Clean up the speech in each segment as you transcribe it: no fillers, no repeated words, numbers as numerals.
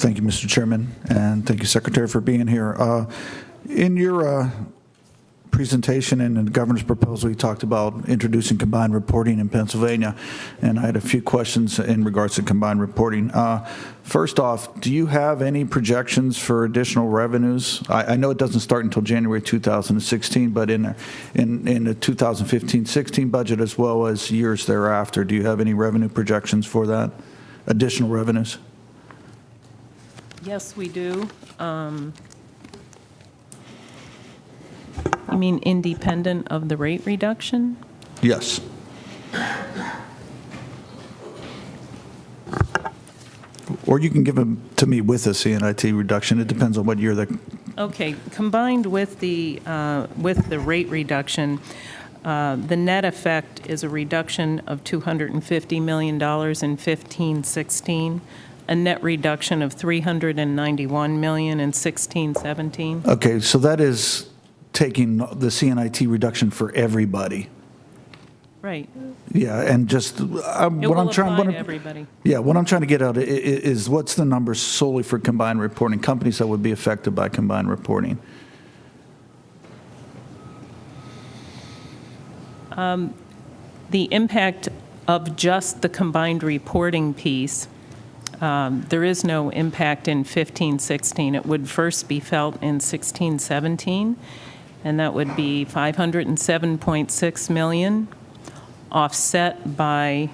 Thank you, Mr. Chairman, and thank you, Secretary, for being here. In your presentation and in the governor's proposal, you talked about introducing combined reporting in Pennsylvania, and I had a few questions in regards to combined reporting. First off, do you have any projections for additional revenues? I know it doesn't start until January 2016, but in the 2015-16 budget as well as years thereafter, do you have any revenue projections for that, additional revenues? Yes, we do. You mean independent of the rate reduction? Yes. Or you can give them to me with a CNIT reduction. It depends on what year they're... Okay, combined with the rate reduction, the net effect is a reduction of $250 million in 15-16, a net reduction of $391 million in 16-17. Okay, so that is taking the CNIT reduction for everybody. Right. Yeah, and just It will apply to everybody. Yeah, what I'm trying to get at is what's the number solely for combined reporting, companies that would be affected by combined reporting? The impact of just the combined reporting piece, there is no impact in 15-16. It would first be felt in 16-17, and that would be $507.6 million, offset by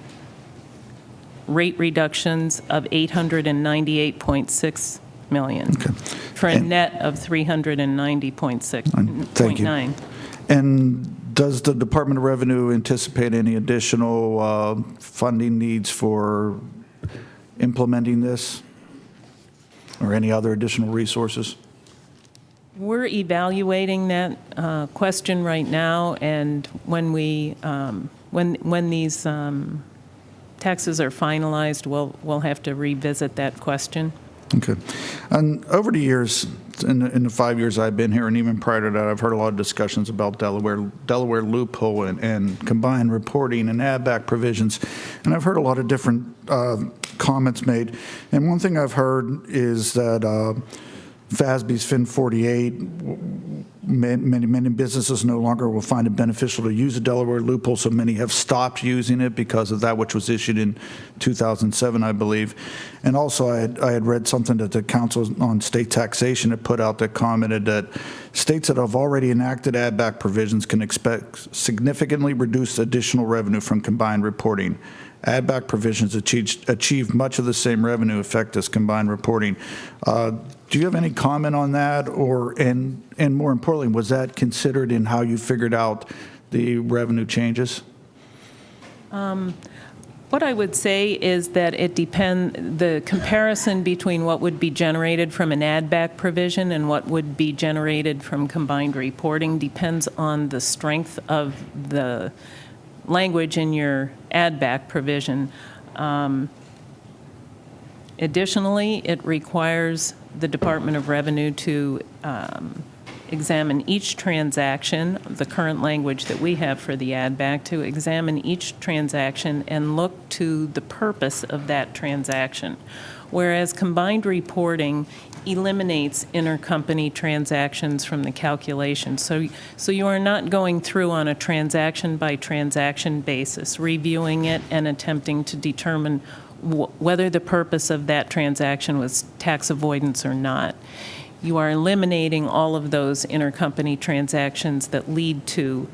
rate reductions of $898.6 million, Okay. for a net of $390.6. Thank you. And does the Department of Revenue anticipate any additional funding needs for implementing this, or any other additional resources? We're evaluating that question right now, and when we when these taxes are finalized, we'll have to revisit that question. Okay. And over the years, in the 5 years I've been here, and even prior to that, I've heard a lot of discussions about Delaware loophole and combined reporting and add-back provisions, and I've heard a lot of different comments made. And one thing I've heard is that FASB's FIN 48, many businesses no longer will find it beneficial to use a Delaware loophole, so many have stopped using it because of that which was issued in 2007, I believe. And also I had read something that the Council on State Taxation had put out that commented that states that have already enacted add-back provisions can expect significantly reduced additional revenue from combined reporting. Add-back provisions achieve much of the same revenue effect as combined reporting. Do you have any comment on that, and more importantly, was that considered in how you figured out the revenue changes? What I would say is that it depends, the comparison between what would be generated from an add-back provision and what would be generated from combined reporting depends on the strength of the language in your add-back provision. Additionally, it requires the Department of Revenue to examine each transaction, the current language that we have for the add-back, to examine each transaction and look to the purpose of that transaction. Whereas combined reporting eliminates intercompany transactions from the calculation. So you are not going through on a transaction-by-transaction basis, reviewing it and attempting to determine whether the purpose of that transaction was tax avoidance or not. You are eliminating all of those intercompany transactions that lead to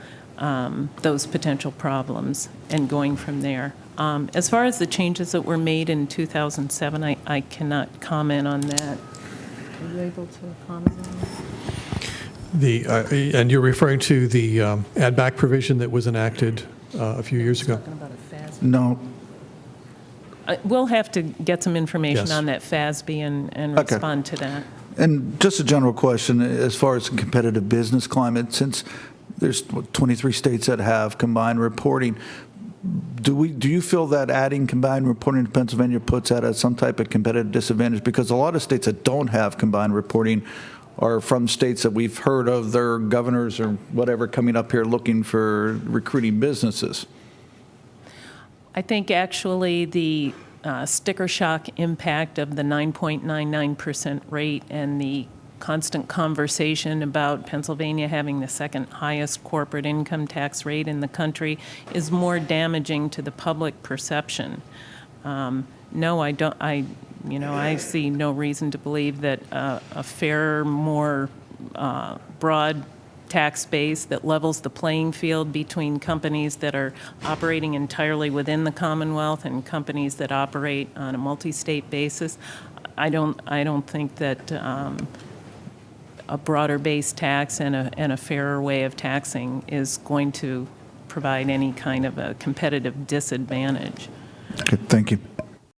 those potential problems and going from there. As far as the changes that were made in 2007, I cannot comment on that. Are you able to comment on that? And you're referring to the add-back provision that was enacted a few years ago? Talking about a FASB. No. We'll have to get some information Yes. on that FASB and Okay. respond to that. And just a general question, as far as the competitive business climate, since there's 23 states that have combined reporting, do you feel that adding combined reporting to Pennsylvania puts that at some type of competitive disadvantage? Because a lot of states that don't have combined reporting are from states that we've heard of their governors or whatever coming up here looking for recruiting businesses. I think actually sticker shock impact of the 9.99% rate and the constant conversation about Pennsylvania having the second highest corporate income tax rate in the country is more damaging to the public perception. No, I don't. I see no reason to believe that a fairer, more broad tax base that levels the playing field between companies that are operating entirely within the Commonwealth and companies that operate on a multi-state basis. I don't think that a broader base tax and a fairer way of taxing is going to provide any kind of a competitive disadvantage. Okay, thank you.